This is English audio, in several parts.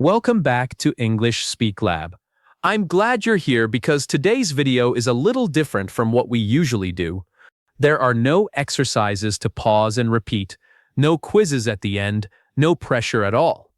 Welcome back to English Speak Lab. I'm glad you're here because today's video is a little different from what we usually do. There are no exercises to pause and repeat, no quizzes at the end, no pressure at all.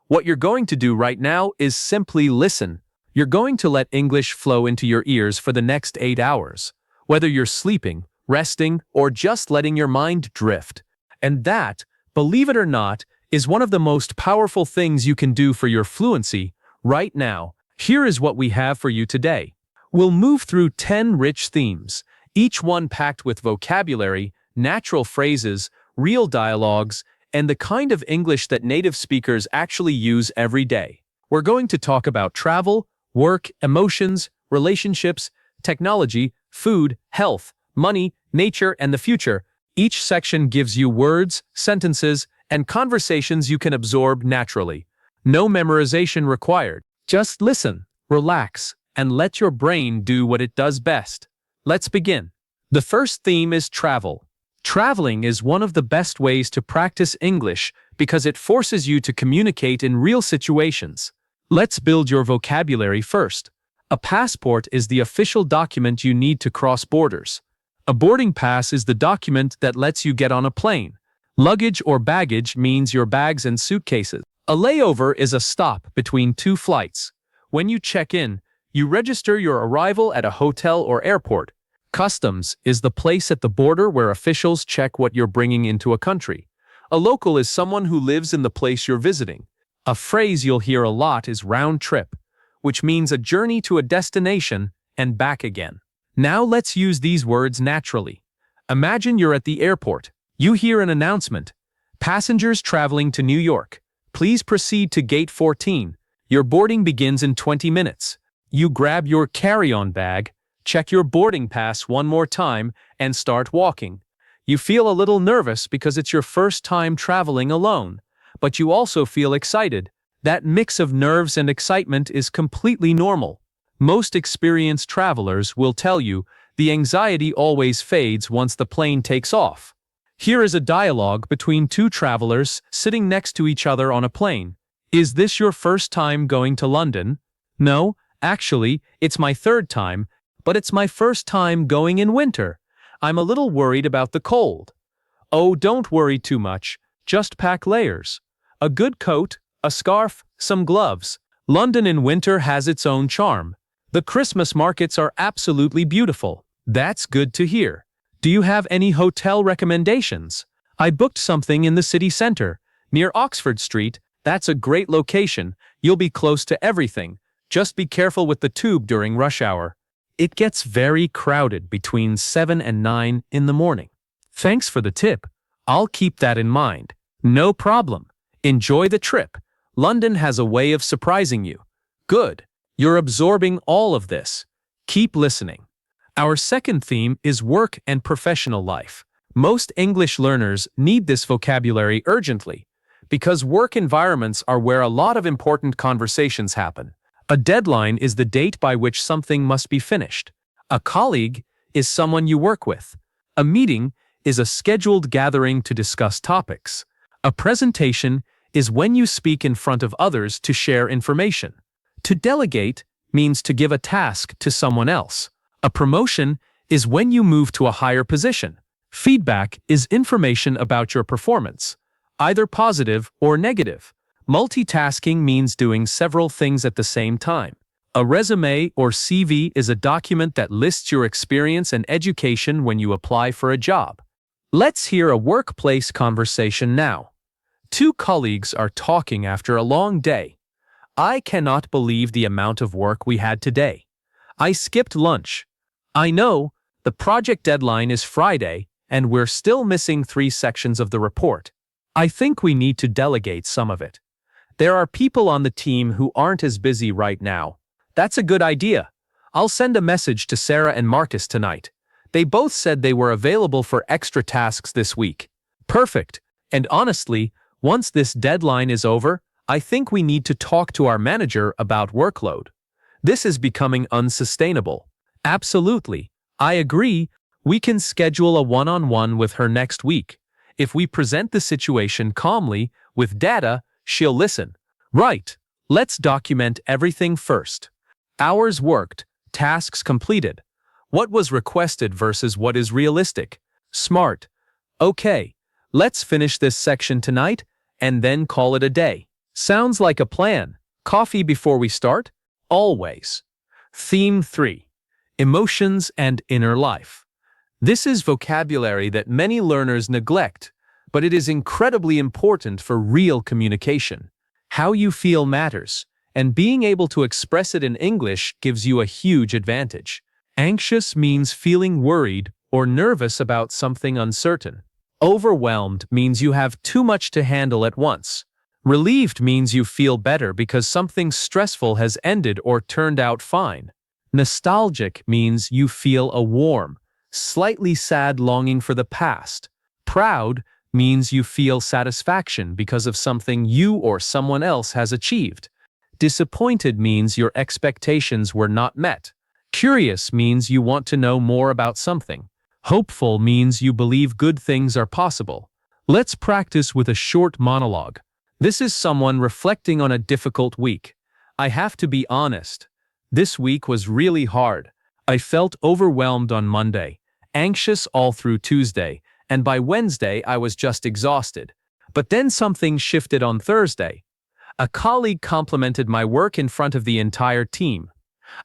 What you're going to do right now is simply listen. You're going to let English flow into your ears for the next 8 hours, whether you're sleeping, resting, or just letting your mind drift. And that, believe it or not, is one of the most powerful things you can do for your fluency right now. Here is what we have for you today. We'll move through 10 rich themes, each one packed with vocabulary, natural phrases, real dialogues, and the kind of English that native speakers actually use every day. We're going to talk about travel, work, emotions, relationships, technology, food, health, money, nature, and the future. Each section gives you words, sentences, and conversations you can absorb naturally. No memorization required. Just listen, relax, and let your brain do what it does best. Let's begin. The first theme is travel. Traveling is one of the best ways to practice English because it forces you to communicate in real situations. Let's build your vocabulary first. A passport is the official document you need to cross borders. A boarding pass is the document that lets you get on a plane. Luggage or baggage means your bags and suitcases. A layover is a stop between two flights. When you check in, you register your arrival at a hotel or airport. Customs is the place at the border where officials check what you're bringing into a country. A local is someone who lives in the place you're visiting. A phrase you'll hear a lot is round trip, which means a journey to a destination and back again. Now let's use these words naturally. Imagine you're at the airport. You hear an announcement. Passengers traveling to New York, please proceed to gate 14. Your boarding begins in 20 minutes. You grab your carry-on bag, check your boarding pass one more time, and start walking. You feel a little nervous because it's your first time traveling alone, but you also feel excited. That mix of nerves and excitement is completely normal. Most experienced travelers will tell you the anxiety always fades once the plane takes off. Here is a dialogue between two travelers sitting next to each other on a plane. Is this your first time going to London? No, actually, it's my third time, but it's my first time going in winter. I'm a little worried about the cold. Oh, don't worry too much. Just pack layers. A good coat, a scarf, some gloves. London in winter has its own charm. The Christmas markets are absolutely beautiful. That's good to hear. Do you have any hotel recommendations? I booked something in the city center, near Oxford Street. That's a great location. You'll be close to everything. Just be careful with the tube during rush hour. It gets very crowded between 7 and 9 in the morning. Thanks for the tip. I'll keep that in mind. No problem. Enjoy the trip. London has a way of surprising you. Good. You're absorbing all of this. Keep listening. Our second theme is work and professional life. Most English learners need this vocabulary urgently because work environments are where a lot of important conversations happen. A deadline is the date by which something must be finished. A colleague is someone you work with. A meeting is a scheduled gathering to discuss topics. A presentation is when you speak in front of others to share information. To delegate means to give a task to someone else. A promotion is when you move to a higher position. Feedback is information about your performance, either positive or negative. Multitasking means doing several things at the same time. A resume or CV is a document that lists your experience and education when you apply for a job. Let's hear a workplace conversation now. Two colleagues are talking after a long day. I cannot believe the amount of work we had today. I skipped lunch. I know, the project deadline is Friday, and we're still missing 3 sections of the report. I think we need to delegate some of it. There are people on the team who aren't as busy right now. That's a good idea. I'll send a message to Sarah and Marcus tonight. They both said they were available for extra tasks this week. Perfect. And honestly, once this deadline is over, I think we need to talk to our manager about workload. This is becoming unsustainable. Absolutely. I agree. We can schedule a one-on-one with her next week. If we present the situation calmly, with data, she'll listen. Right. Let's document everything first. Hours worked, tasks completed. What was requested versus what is realistic. Smart. Okay, let's finish this section tonight and then call it a day. Sounds like a plan. Coffee before we start? Always. Theme 3. Emotions and inner life. This is vocabulary that many learners neglect, but it is incredibly important for real communication. How you feel matters, and being able to express it in English gives you a huge advantage. Anxious means feeling worried or nervous about something uncertain. Overwhelmed means you have too much to handle at once. Relieved means you feel better because something stressful has ended or turned out fine. Nostalgic means you feel a warm, slightly sad longing for the past. Proud means you feel satisfaction because of something you or someone else has achieved. Disappointed means your expectations were not met. Curious means you want to know more about something. Hopeful means you believe good things are possible. Let's practice with a short monologue. This is someone reflecting on a difficult week. I have to be honest. This week was really hard. I felt overwhelmed on Monday, anxious all through Tuesday, and by Wednesday I was just exhausted. But then something shifted on Thursday. A colleague complimented my work in front of the entire team.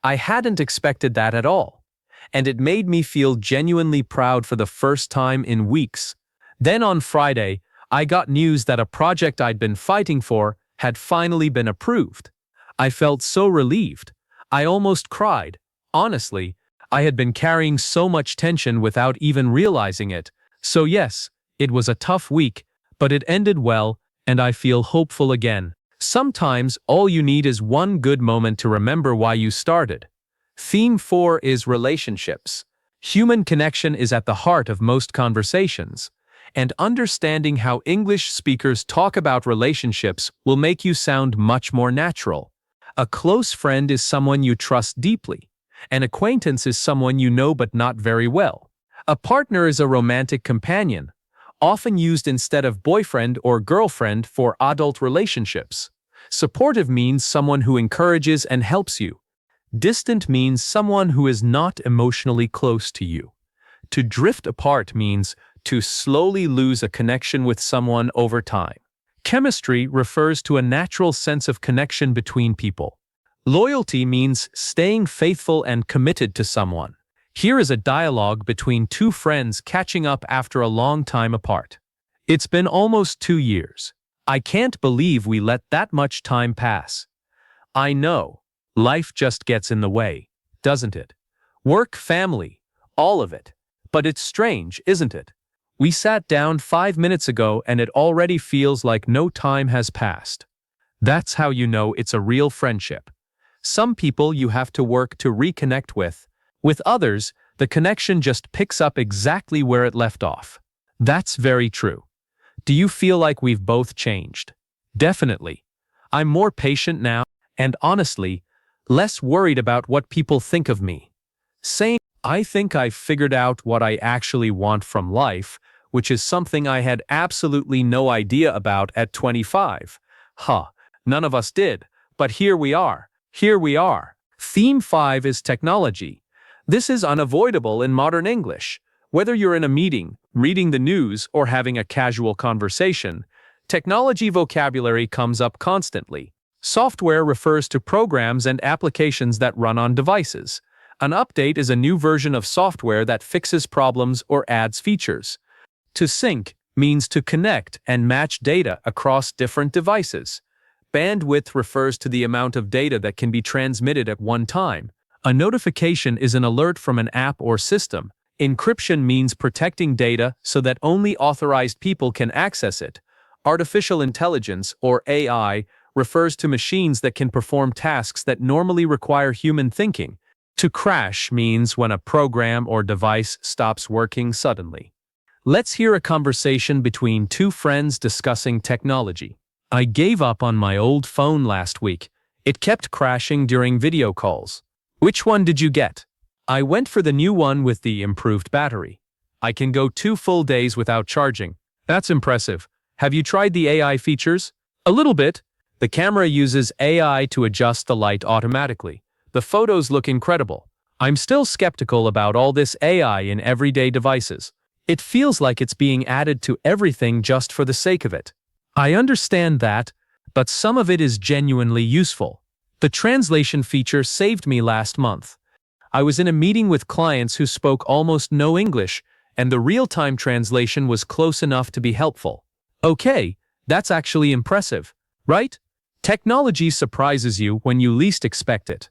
I hadn't expected that at all, and it made me feel genuinely proud for the first time in weeks. Then on Friday, I got news that a project I'd been fighting for had finally been approved. I felt so relieved. I almost cried. Honestly, I had been carrying so much tension without even realizing it. So yes, it was a tough week, but it ended well, and I feel hopeful again. Sometimes all you need is one good moment to remember why you started. Theme 4 is relationships. Human connection is at the heart of most conversations, and understanding how English speakers talk about relationships will make you sound much more natural. A close friend is someone you trust deeply. An acquaintance is someone you know but not very well. A partner is a romantic companion, often used instead of boyfriend or girlfriend for adult relationships. Supportive means someone who encourages and helps you. Distant means someone who is not emotionally close to you. To drift apart means to slowly lose a connection with someone over time. Chemistry refers to a natural sense of connection between people. Loyalty means staying faithful and committed to someone. Here is a dialogue between two friends catching up after a long time apart. It's been almost 2 years. I can't believe we let that much time pass. I know. Life just gets in the way, doesn't it? Work, family, all of it. But it's strange, isn't it? We sat down 5 minutes ago and it already feels like no time has passed. That's how you know it's a real friendship. Some people you have to work to reconnect with. With others, the connection just picks up exactly where it left off. That's very true. Do you feel like we've both changed? Definitely. I'm more patient now, and honestly, less worried about what people think of me. Same, I think I've figured out what I actually want from life, which is something I had absolutely no idea about at 25. None of us did, but here we are. Here we are. Theme 5 is technology. This is unavoidable in modern English. Whether you're in a meeting, reading the news, or having a casual conversation, technology vocabulary comes up constantly. Software refers to programs and applications that run on devices. An update is a new version of software that fixes problems or adds features. To sync means to connect and match data across different devices. Bandwidth refers to the amount of data that can be transmitted at one time. A notification is an alert from an app or system. Encryption means protecting data so that only authorized people can access it. Artificial intelligence, or AI, refers to machines that can perform tasks that normally require human thinking. To crash means when a program or device stops working suddenly. Let's hear a conversation between two friends discussing technology. I gave up on my old phone last week. It kept crashing during video calls. Which one did you get? I went for the new one with the improved battery. I can go 2 full days without charging. That's impressive. Have you tried the AI features? A little bit. The camera uses AI to adjust the light automatically. The photos look incredible. I'm still skeptical about all this AI in everyday devices. It feels like it's being added to everything just for the sake of it. I understand that, but some of it is genuinely useful. The translation feature saved me last month. I was in a meeting with clients who spoke almost no English, and the real-time translation was close enough to be helpful. Okay, that's actually impressive, right? Technology surprises you when you least expect it.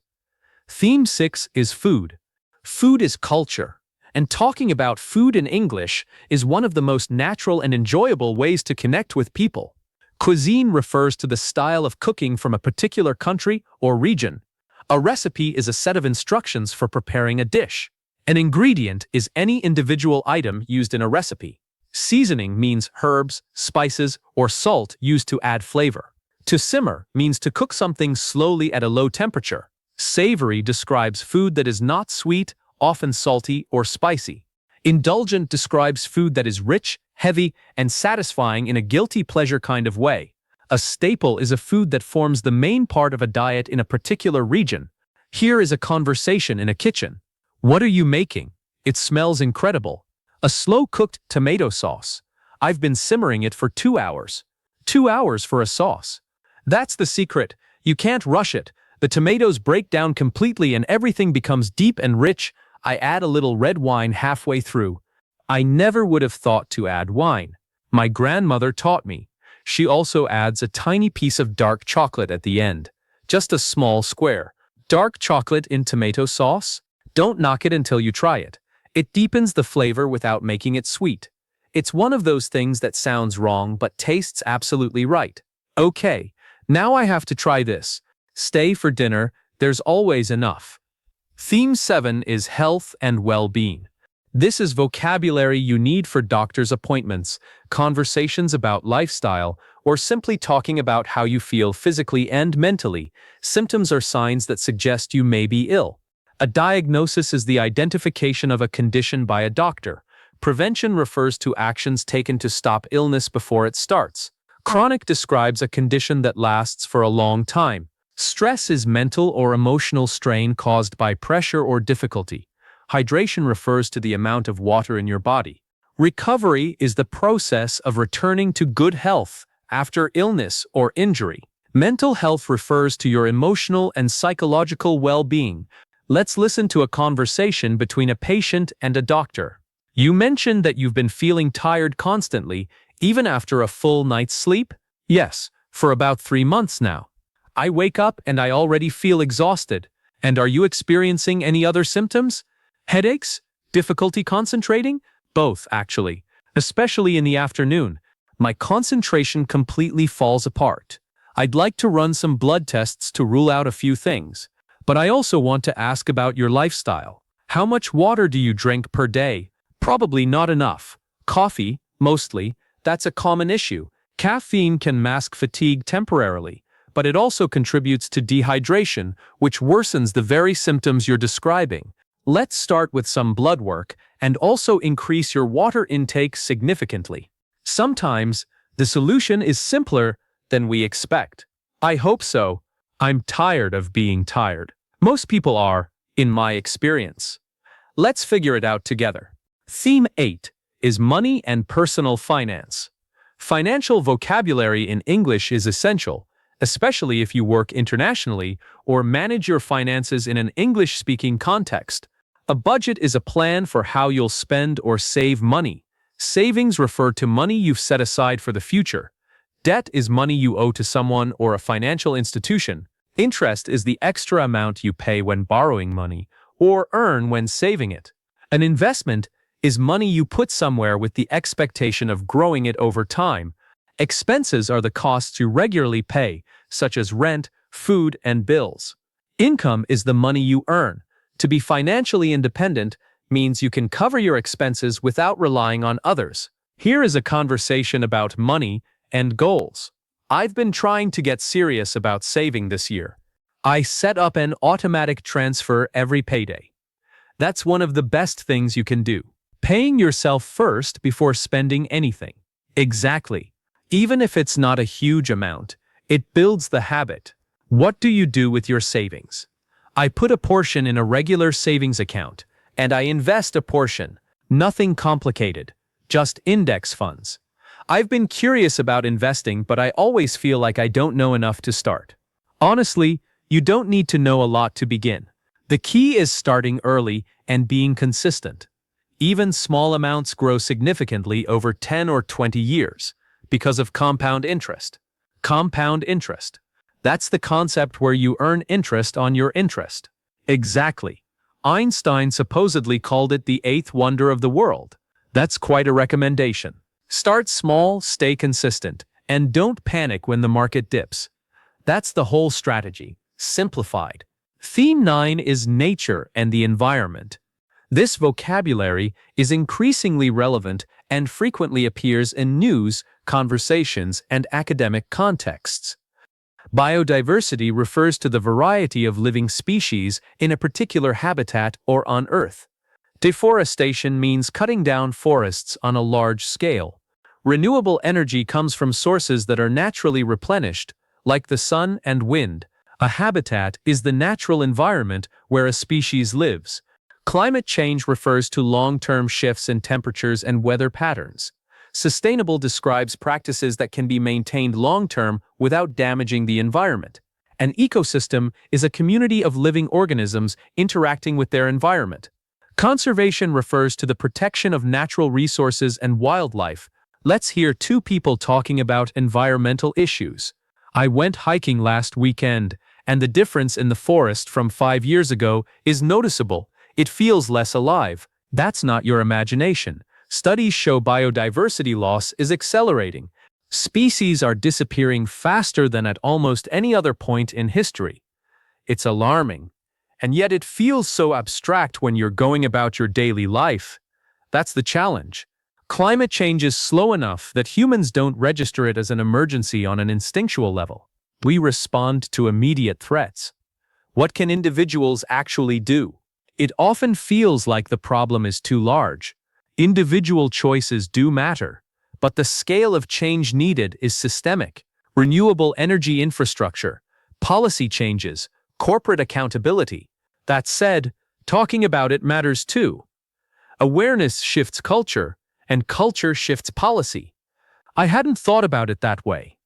Theme 6 is food. Food is culture, and talking about food in English is one of the most natural and enjoyable ways to connect with people. Cuisine refers to the style of cooking from a particular country or region. A recipe is a set of instructions for preparing a dish. An ingredient is any individual item used in a recipe. Seasoning means herbs, spices, or salt used to add flavor. To simmer means to cook something slowly at a low temperature. Savory describes food that is not sweet, often salty or spicy. Indulgent describes food that is rich, heavy, and satisfying in a guilty pleasure kind of way. A staple is a food that forms the main part of a diet in a particular region. Here is a conversation in a kitchen. What are you making? It smells incredible. A slow-cooked tomato sauce. I've been simmering it for 2 hours. 2 hours for a sauce. That's the secret. You can't rush it. The tomatoes break down completely and everything becomes deep and rich. I add a little red wine halfway through. I never would have thought to add wine. My grandmother taught me. She also adds a tiny piece of dark chocolate at the end. Just a small square. Dark chocolate in tomato sauce? Don't knock it until you try it. It deepens the flavor without making it sweet. It's one of those things that sounds wrong but tastes absolutely right. Okay, now I have to try this. Stay for dinner, there's always enough. Theme 7 is health and well-being. This is vocabulary you need for doctor's appointments, conversations about lifestyle, or simply talking about how you feel physically and mentally. Symptoms are signs that suggest you may be ill. A diagnosis is the identification of a condition by a doctor. Prevention refers to actions taken to stop illness before it starts. Chronic describes a condition that lasts for a long time. Stress is mental or emotional strain caused by pressure or difficulty. Hydration refers to the amount of water in your body. Recovery is the process of returning to good health after illness or injury. Mental health refers to your emotional and psychological well-being. Let's listen to a conversation between a patient and a doctor. You mentioned that you've been feeling tired constantly, even after a full night's sleep? Yes, for about 3 months now. I wake up and I already feel exhausted. And are you experiencing any other symptoms? Headaches? Difficulty concentrating? Both, actually. Especially in the afternoon. My concentration completely falls apart. I'd like to run some blood tests to rule out a few things. But I also want to ask about your lifestyle. How much water do you drink per day? Probably not enough. Coffee, mostly. That's a common issue. Caffeine can mask fatigue temporarily, but it also contributes to dehydration, which worsens the very symptoms you're describing. Let's start with some blood work and also increase your water intake significantly. Sometimes, the solution is simpler than we expect. I hope so. I'm tired of being tired. Most people are, in my experience. Let's figure it out together. Theme 8 is money and personal finance. Financial vocabulary in English is essential, especially if you work internationally or manage your finances in an English-speaking context. A budget is a plan for how you'll spend or save money. Savings refer to money you've set aside for the future. Debt is money you owe to someone or a financial institution. Interest is the extra amount you pay when borrowing money or earn when saving it. An investment is money you put somewhere with the expectation of growing it over time. Expenses are the costs you regularly pay, such as rent, food, and bills. Income is the money you earn. To be financially independent means you can cover your expenses without relying on others. Here is a conversation about money and goals. I've been trying to get serious about saving this year. I set up an automatic transfer every payday. That's one of the best things you can do. Paying yourself first before spending anything. Exactly. Even if it's not a huge amount, It builds the habit. What do you do with your savings? I put a portion in a regular savings account, and I invest a portion. Nothing complicated, just index funds. I've been curious about investing, but I always feel like I don't know enough to start. Honestly, you don't need to know a lot to begin. The key is starting early and being consistent. Even small amounts grow significantly over 10 or 20 years because of compound interest. Compound interest. That's the concept where you earn interest on your interest. Exactly. Einstein supposedly called it the eighth wonder of the world. That's quite a recommendation. Start small, stay consistent, and don't panic when the market dips. That's the whole strategy, simplified. Theme 9 is nature and the environment. This vocabulary is increasingly relevant and frequently appears in news, conversations, and academic contexts. Biodiversity refers to the variety of living species in a particular habitat or on Earth. Deforestation means cutting down forests on a large scale. Renewable energy comes from sources that are naturally replenished, like the sun and wind. A habitat is the natural environment where a species lives. Climate change refers to long-term shifts in temperatures and weather patterns. Sustainable describes practices that can be maintained long-term without damaging the environment. An ecosystem is a community of living organisms interacting with their environment. Conservation refers to the protection of natural resources and wildlife. Let's hear two people talking about environmental issues. I went hiking last weekend, and the difference in the forest from 5 years ago is noticeable. It feels less alive. That's not your imagination. Studies show biodiversity loss is accelerating. Species are disappearing faster than at almost any other point in history. It's alarming. And yet it feels so abstract when you're going about your daily life. That's the challenge. Climate change is slow enough that humans don't register it as an emergency on an instinctual level. We respond to immediate threats. What can individuals actually do? It often feels like the problem is too large. Individual choices do matter, but the scale of change needed is systemic. Renewable energy infrastructure, policy changes, corporate accountability. That said, talking about it matters too. Awareness shifts culture, and culture shifts policy. I hadn't thought about it that way.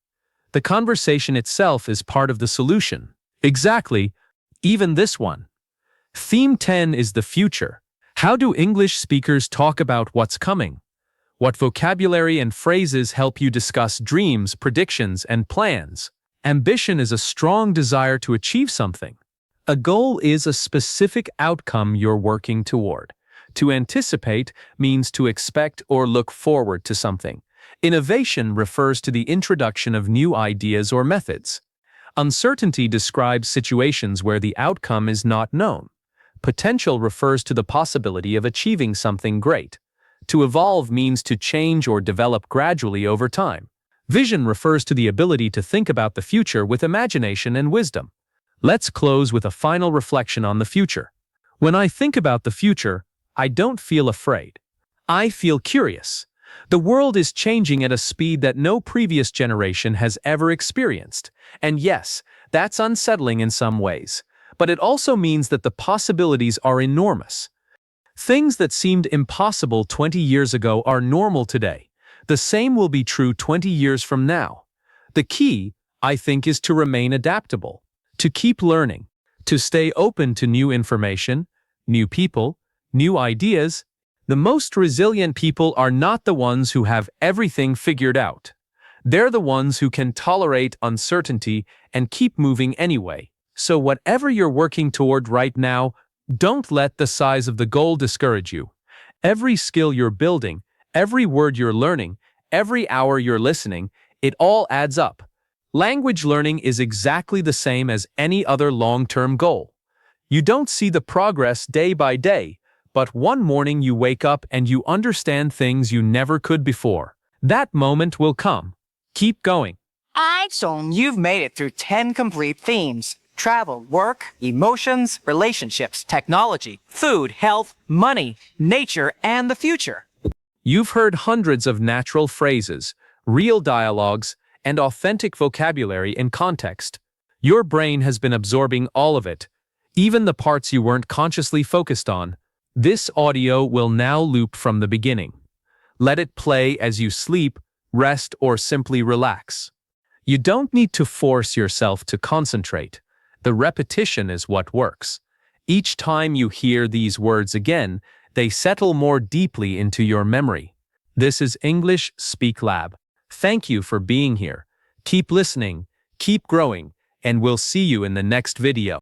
The conversation itself is part of the solution. Exactly, even this one. Theme 10 is the future. How do English speakers talk about what's coming? What vocabulary and phrases help you discuss dreams, predictions, and plans? Ambition is a strong desire to achieve something. A goal is a specific outcome you're working toward. To anticipate means to expect or look forward to something. Innovation refers to the introduction of new ideas or methods. Uncertainty describes situations where the outcome is not known. Potential refers to the possibility of achieving something great. To evolve means to change or develop gradually over time. Vision refers to the ability to think about the future with imagination and wisdom. Let's close with a final reflection on the future. When I think about the future, I don't feel afraid. I feel curious. The world is changing at a speed that no previous generation has ever experienced. And yes, that's unsettling in some ways. But it also means that the possibilities are enormous. Things that seemed impossible 20 years ago are normal today. The same will be true 20 years from now. The key, I think, is to remain adaptable, to keep learning, to stay open to new information, new people, new ideas. The most resilient people are not the ones who have everything figured out. They're the ones who can tolerate uncertainty and keep moving anyway. So whatever you're working toward right now, don't let the size of the goal discourage you. Every skill you're building, every word you're learning, every hour you're listening, it all adds up. Language learning is exactly the same as any other long-term goal. You don't see the progress day by day, but one morning you wake up and you understand things you never could before. That moment will come. Keep going. So you've made it through 10 complete themes. Travel, work, emotions, relationships, technology, food, health, money, nature, and the future. You've heard hundreds of natural phrases, real dialogues, and authentic vocabulary in context. Your brain has been absorbing all of it, even the parts you weren't consciously focused on. This audio will now loop from the beginning. Let it play as you sleep, rest, or simply relax. You don't need to force yourself to concentrate. The repetition is what works. Each time you hear these words again, they settle more deeply into your memory. This is English Speak Lab. Thank you for being here. Keep listening, keep growing, and we'll see you in the next video.